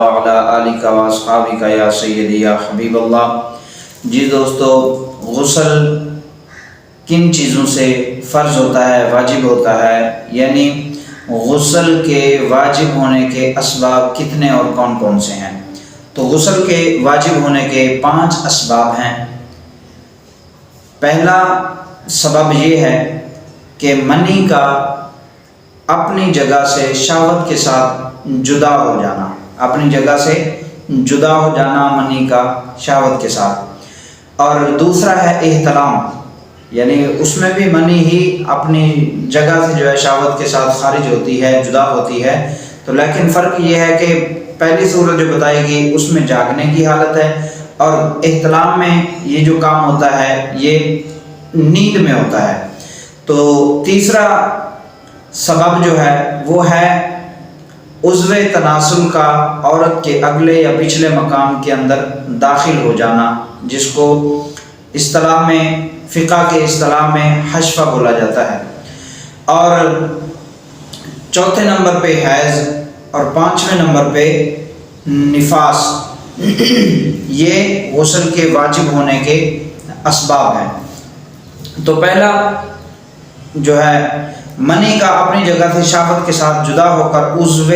وعلی آلک و اصحابک یا سیدی یا حبیب اللہ۔ جی دوستو، غسل کن چیزوں سے فرض ہوتا ہے، واجب ہوتا ہے، یعنی غسل کے واجب ہونے کے اسباب کتنے اور کون کون سے ہیں؟ تو غسل کے واجب ہونے کے 5 اسباب ہیں۔ پہلا سبب یہ ہے کہ منی کا اپنی جگہ سے شہوت کے ساتھ جدا ہو جانا، اپنی جگہ سے جدا ہو جانا منی کا شہوت کے ساتھ۔ اور دوسرا ہے احتلام، یعنی اس میں بھی منی ہی اپنی جگہ سے جو ہے شہوت کے ساتھ خارج ہوتی ہے، جدا ہوتی ہے۔ تو لیکن فرق یہ ہے کہ پہلی صورت جو بتائی گئی اس میں جاگنے کی حالت ہے، اور احتلام میں یہ جو کام ہوتا ہے یہ نیند میں ہوتا ہے۔ تو تیسرا سبب جو ہے وہ ہے عضو تناسل کا عورت کے اگلے یا پچھلے مقام کے اندر داخل ہو جانا، جس کو اصطلاح میں، فقہ کے اصطلاح میں حشفہ بولا جاتا ہے۔ اور چوتھے نمبر پہ حیض، اور 5ویں نمبر پہ نفاس۔ یہ غسل کے واجب ہونے کے اسباب ہیں۔ تو پہلا جو ہے منی کا اپنی جگہ سے شہوت کے ساتھ جدا ہو کر عضو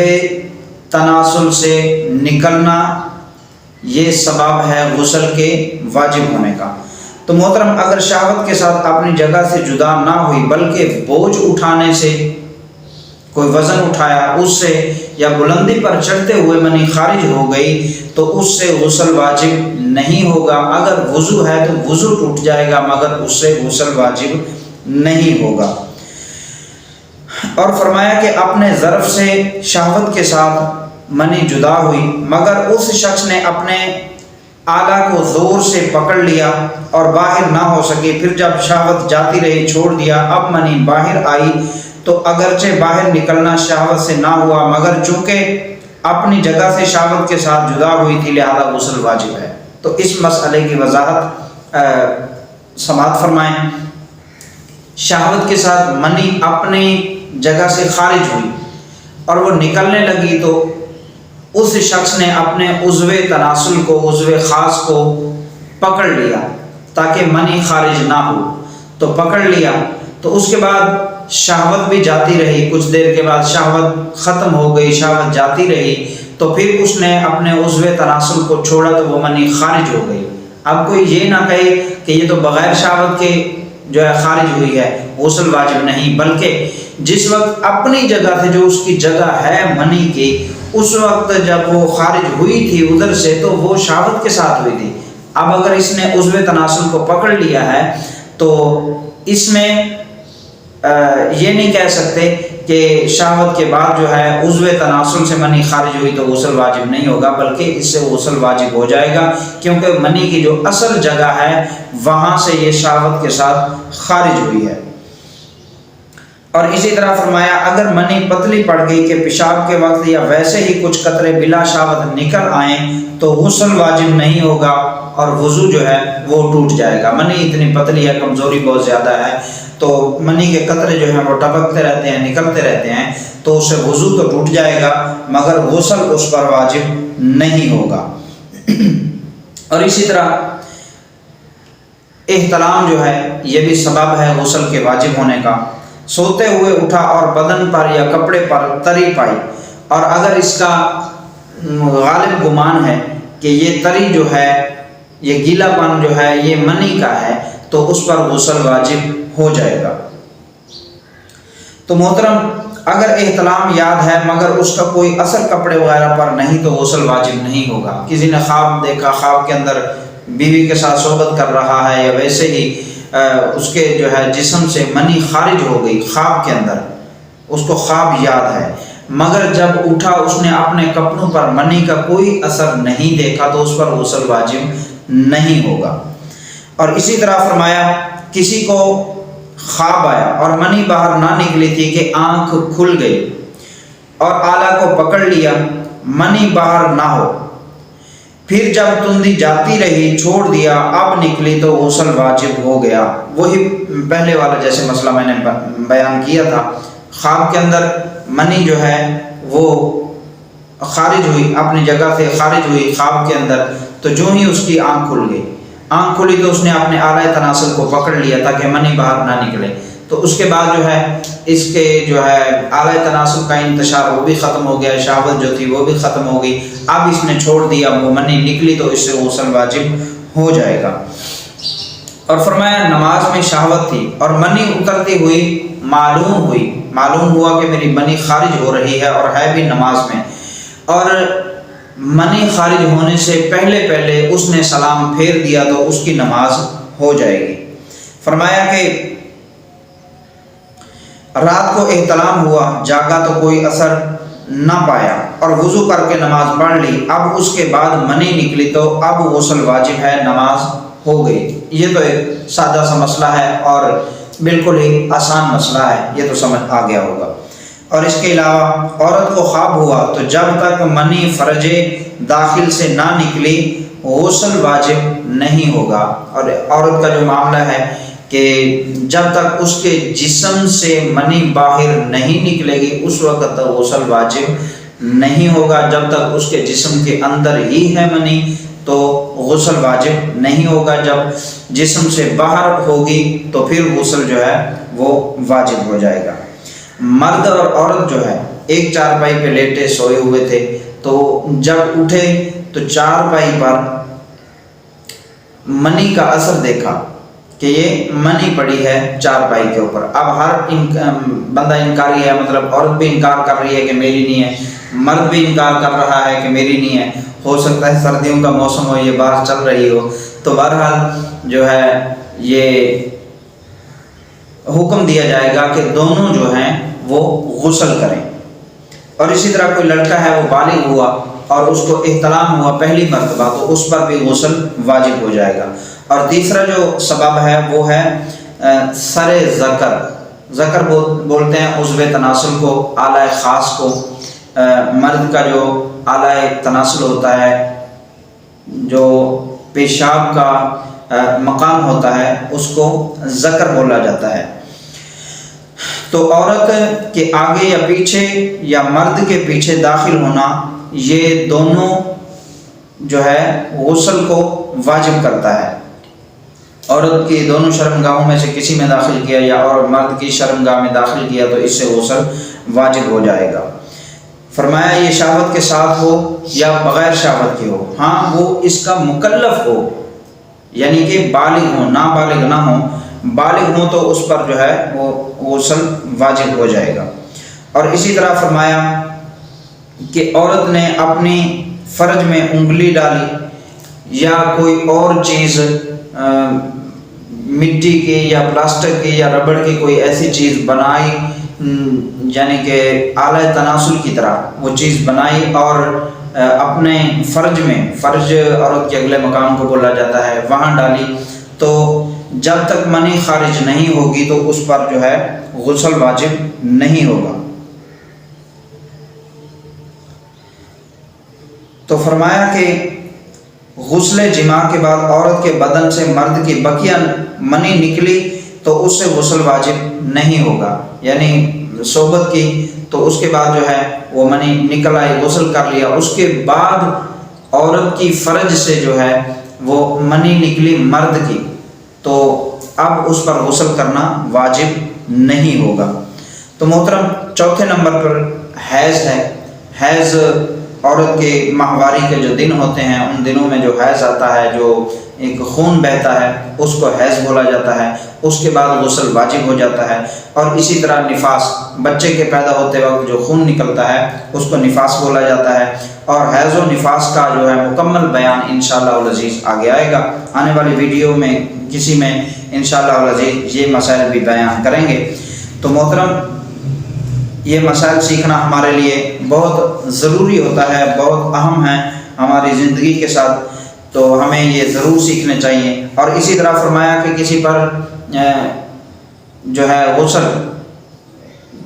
تناسل سے نکلنا، یہ سبب ہے غسل کے واجب ہونے کا۔ تو محترم، اگر شہوت کے ساتھ اپنی جگہ سے جدا نہ ہوئی بلکہ بوجھ اٹھانے سے، کوئی وزن اٹھایا اس سے، یا بلندی پر چڑھتے ہوئے منی خارج ہو گئی، تو اس سے غسل واجب نہیں ہوگا۔ اگر وضو ہے تو وضو ٹوٹ جائے گا، مگر اس سے غسل واجب نہیں ہوگا۔ اور فرمایا کہ اپنے ظرف سے شہوت کے ساتھ منی جدا ہوئی، مگر اس شخص نے اپنے آلہ کو زور سے پکڑ لیا اور باہر نہ ہو سکے، پھر جب شہوت جاتی رہی چھوڑ دیا، اب منی باہر آئی، تو اگرچہ باہر نکلنا شہوت سے نہ ہوا، مگر چونکہ اپنی جگہ سے شہوت کے ساتھ جدا ہوئی تھی لہذا غسل واجب ہے۔ تو اس مسئلے کی وضاحت سماعت فرمائیں۔ شہوت کے ساتھ منی اپنی جگہ سے خارج ہوئی اور وہ نکلنے لگی، تو اس شخص نے اپنے عضو تناسل کو، عضو خاص کو پکڑ لیا تاکہ منی خارج نہ ہو، تو پکڑ لیا، تو اس کے بعد شہوت بھی جاتی رہی، کچھ دیر کے بعد شہوت ختم ہو گئی، شہوت جاتی رہی، تو پھر اس نے اپنے عضو تناسل کو چھوڑا تو وہ منی خارج ہو گئی۔ اب کوئی یہ نہ کہے کہ یہ تو بغیر شہوت کے جو ہے خارج ہوئی ہے، غسل واجب نہیں، بلکہ جس وقت اپنی جگہ سے، جو اس کی جگہ ہے منی کی، اس وقت جب وہ خارج ہوئی تھی ادھر سے تو وہ شہوت کے ساتھ ہوئی تھی۔ اب اگر اس نے عضو تناسل کو پکڑ لیا ہے تو اس میں یہ نہیں کہہ سکتے کہ شہوت کے بعد جو ہے عضو تناسل سے منی خارج ہوئی تو غسل واجب نہیں ہوگا، بلکہ اس سے غسل واجب ہو جائے گا، کیونکہ منی کی جو اصل جگہ ہے وہاں سے یہ شہوت کے ساتھ خارج ہوئی ہے۔ اور اسی طرح فرمایا اگر منی پتلی پڑ گئی کہ پیشاب کے وقت یا ویسے ہی کچھ قطرے بلا شہوت نکل آئیں تو غسل واجب نہیں ہوگا اور وضو جو ہے وہ ٹوٹ جائے گا۔ منی اتنی پتلی ہے، کمزوری بہت زیادہ ہے، تو منی کے قطرے جو ہیں وہ ٹپکتے رہتے ہیں، نکلتے رہتے ہیں، تو اس سے وضو تو ٹوٹ جائے گا مگر غسل اس پر واجب نہیں ہوگا۔ اور اسی طرح احتلام جو ہے یہ بھی سبب ہے غسل کے واجب ہونے کا۔ سوتے ہوئے اٹھا اور بدن پر یا کپڑے پر تری پائی، اور اگر اس کا غالب گمان ہے کہ یہ تری جو ہے، یہ گیلا پن جو ہے یہ منی کا ہے، تو اس پر غسل واجب ہو جائے گا۔ تو محترم، اگر احتلام یاد ہے مگر اس کا کوئی اثر کپڑے وغیرہ پر نہیں تو غسل واجب نہیں ہوگا۔ کسی نے خواب دیکھا، خواب کے اندر بیوی کے ساتھ صحبت کر رہا ہے، یا ویسے ہی اس کے جو ہے جسم سے منی خارج ہو گئی خواب کے اندر، اس کو خواب یاد ہے، مگر جب اٹھا اس نے اپنے کپڑوں پر منی کا کوئی اثر نہیں دیکھا تو اس پر غسل واجب نہیں ہوگا۔ اور اسی طرح فرمایا کسی کو خواب آیا اور منی باہر نہ نکلی تھی کہ آنکھ کھل گئی اور آلہ کو پکڑ لیا، منی باہر نہ ہو، پھر جب تندی جاتی رہی چھوڑ دیا، اب نکلی تو غسل واجب ہو گیا۔ وہی پہلے والا جیسے مسئلہ میں نے بیان کیا تھا، خواب کے اندر منی جو ہے وہ خارج ہوئی، اپنی جگہ سے خارج ہوئی خواب کے اندر، تو جو ہی اس کی آنکھ کھل گئی، آنکھ کھلی تو اس نے اپنے اعلیٰ تناسل کو پکڑ لیا تاکہ منی باہر نہ نکلے۔ تو اس کے بعد جو ہے اس کے جو ہے اعلیٰ تناسل کا انتشار وہ بھی ختم ہو گیا، شہوت جو تھی وہ بھی ختم ہو گئی۔ اب اس نے چھوڑ دیا، وہ منی نکلی تو اس سے غسل واجب ہو جائے گا۔ اور فرمایا نماز میں شہوت تھی اور منی اترتی ہوئی معلوم ہوا کہ میری منی خارج ہو رہی ہے اور ہے بھی نماز میں، اور منی خارج ہونے سے پہلے اس نے سلام پھیر دیا تو اس کی نماز ہو جائے گی۔ فرمایا کہ رات کو احتلام ہوا، جاگا تو کوئی اثر نہ پایا اور وضو کر کے نماز پڑھ لی، اب اس کے بعد منی نکلی تو اب غسل واجب ہے، نماز ہو گئی۔ یہ تو ایک سادہ سا مسئلہ ہے اور بالکل ہی آسان مسئلہ ہے، یہ تو سمجھ آ گیا ہوگا۔ اور اس کے علاوہ عورت کو خواب ہوا تو جب تک منی فرج داخل سے نہ نکلی غسل واجب نہیں ہوگا، اور عورت کا جو معاملہ ہے کہ جب تک اس کے جسم سے منی باہر نہیں نکلے گی اس وقت تک غسل واجب نہیں ہوگا، جب تک اس کے جسم کے اندر ہی ہے منی تو غسل واجب نہیں ہوگا، جب جسم سے باہر ہوگی تو پھر غسل جو ہے وہ واجب ہو جائے گا۔ مرد اور عورت جو ہے ایک چارپائی پہ لیٹے سوئے ہوئے تھے، تو جب اٹھے تو چارپائی پر منی کا اثر دیکھا کہ یہ منی پڑی ہے چارپائی کے اوپر۔ اب ہر بندہ انکاری ہے، مطلب عورت بھی انکار کر رہی ہے کہ میری نہیں ہے، مرد بھی انکار کر رہا ہے کہ میری نہیں ہے، ہو سکتا ہے سردیوں کا موسم ہو، یہ بات چل رہی ہو، تو بہرحال جو ہے یہ حکم دیا جائے گا کہ دونوں جو ہیں وہ غسل کریں۔ اور اسی طرح کوئی لڑکا ہے وہ بالغ ہوا اور اس کو احتلام ہوا پہلی مرتبہ تو اس پر بھی غسل واجب ہو جائے گا۔ اور تیسرا جو سبب ہے وہ ہے سر ذکر بولتے ہیں عضو تناسل کو، اعلیٰ خاص کو۔ مرد کا جو اعلیٰ تناسل ہوتا ہے، جو پیشاب کا مقام ہوتا ہے، اس کو ذکر بولا جاتا ہے۔ تو عورت کے آگے یا پیچھے یا مرد کے پیچھے داخل ہونا، یہ دونوں جو ہے غسل کو واجب کرتا ہے۔ عورت کی دونوں شرمگاہوں میں سے کسی میں داخل کیا یا اور مرد کی شرمگاہ میں داخل کیا تو اس سے غسل واجب ہو جائے گا۔ فرمایا یہ شہوت کے ساتھ ہو یا بغیر شہوت کے ہو، ہاں وہ اس کا مکلف ہو، یعنی کہ بالغ ہو، نابالغ نہ ہو، بالغ ہو تو اس پر جو ہے وہ غسل واجب ہو جائے گا۔ اور اسی طرح فرمایا کہ عورت نے اپنی فرج میں انگلی ڈالی یا کوئی اور چیز مٹی کی یا پلاسٹک کی یا ربڑ کی کوئی ایسی چیز بنائی، یعنی کہ اعلیٰ تناسل کی طرح وہ چیز بنائی اور اپنے فرج میں، فرج عورت کے اگلے مقام کو بولا جاتا ہے، وہاں ڈالی، تو جب تک منی خارج نہیں ہوگی تو اس پر جو ہے غسل واجب نہیں ہوگا۔ تو فرمایا کہ غسل جماع کے بعد عورت کے بدن سے مرد کی بقیہ منی نکلی تو اس سے غسل واجب نہیں ہوگا، یعنی صحبت کی تو اس کے بعد جو ہے وہ منی نکل آئی، غسل کر لیا، اس کے بعد عورت کی فرج سے جو ہے وہ منی نکلی مرد کی تو اب اس پر غسل کرنا واجب نہیں ہوگا۔ تو محترم چوتھے نمبر پر حیض ہے۔ حیض عورت کے ماہواری کے جو دن ہوتے ہیں ان دنوں میں جو حیض آتا ہے، جو ایک خون بہتا ہے، اس کو حیض بولا جاتا ہے، اس کے بعد غسل واجب ہو جاتا ہے۔ اور اسی طرح نفاس، بچے کے پیدا ہوتے وقت جو خون نکلتا ہے اس کو نفاس بولا جاتا ہے۔ اور حیض و نفاس کا جو ہے مکمل بیان انشاءاللہ العزیز آگے آئے گا، آنے والی ویڈیو میں کسی میں انشاءاللہ العزیز یہ مسائل بھی بیان کریں گے۔ تو محترم یہ مسائل سیکھنا ہمارے لیے بہت ضروری ہوتا ہے، بہت اہم ہے ہماری زندگی کے ساتھ، تو ہمیں یہ ضرور سیکھنے چاہیے۔ اور اسی طرح فرمایا کہ کسی پر جو ہے غسل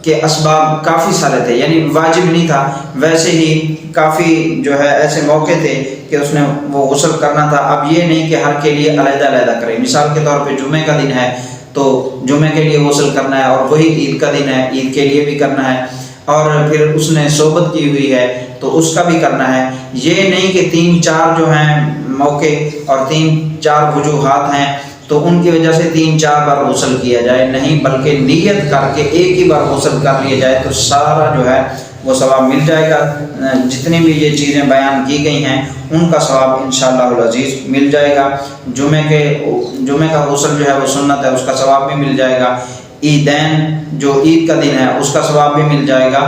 کے اسباب کافی سارے تھے، یعنی واجب نہیں تھا، ویسے ہی کافی جو ہے ایسے موقع تھے کہ اس نے وہ غسل کرنا تھا۔ اب یہ نہیں کہ ہر کے لیے علیحدہ علیحدہ کرے، مثال کے طور پہ جمعے کا دن ہے تو جمعے کے لیے غسل کرنا ہے، اور وہی عید کا دن ہے، عید کے لیے بھی کرنا ہے، اور پھر اس نے صحبت کی ہوئی ہے تو اس کا بھی کرنا ہے۔ یہ نہیں کہ 3-4 جو ہیں موقع اور 3-4 وجوہات ہیں تو ان کی وجہ سے 3-4 بار غسل کیا جائے، نہیں، بلکہ نیت کر کے ایک ہی بار غسل کر لیا جائے تو سارا جو ہے وہ ثواب مل جائے گا۔ جتنی بھی یہ چیزیں بیان کی گئی ہیں ان کا ثواب انشاءاللہ العزیز مل جائے گا۔ جمعے کا غسل جو ہے وہ سنت ہے، اس کا ثواب بھی مل جائے گا۔ عیدین جو عید کا دن ہے اس کا ثواب بھی مل جائے گا،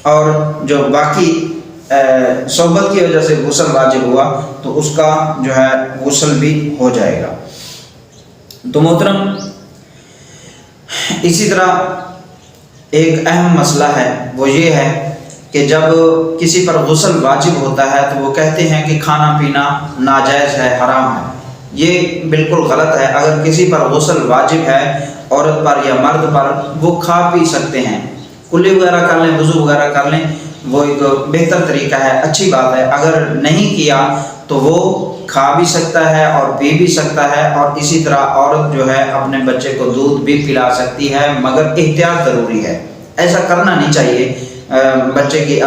اور جو باقی صحبت کی وجہ سے غسل واجب ہوا تو اس کا جو ہے غسل بھی ہو جائے گا۔ تو محترم، اسی طرح ایک اہم مسئلہ ہے، وہ یہ ہے کہ جب کسی پر غسل واجب ہوتا ہے تو وہ کہتے ہیں کہ کھانا پینا ناجائز ہے، حرام ہے۔ یہ بالکل غلط ہے۔ اگر کسی پر غسل واجب ہے، عورت پر یا مرد پر، وہ کھا پی سکتے ہیں، کلی وغیرہ کر لیں، وضو وغیرہ کر لیں، وہ ایک بہتر طریقہ ہے، اچھی بات ہے۔ اگر نہیں کیا تو وہ کھا بھی سکتا ہے اور پی بھی سکتا ہے، اور اسی طرح عورت جو ہے اپنے بچے کو دودھ بھی پلا سکتی ہے، مگر احتیاط ضروری ہے، ایسا کرنا نہیں چاہیے۔ بچے کی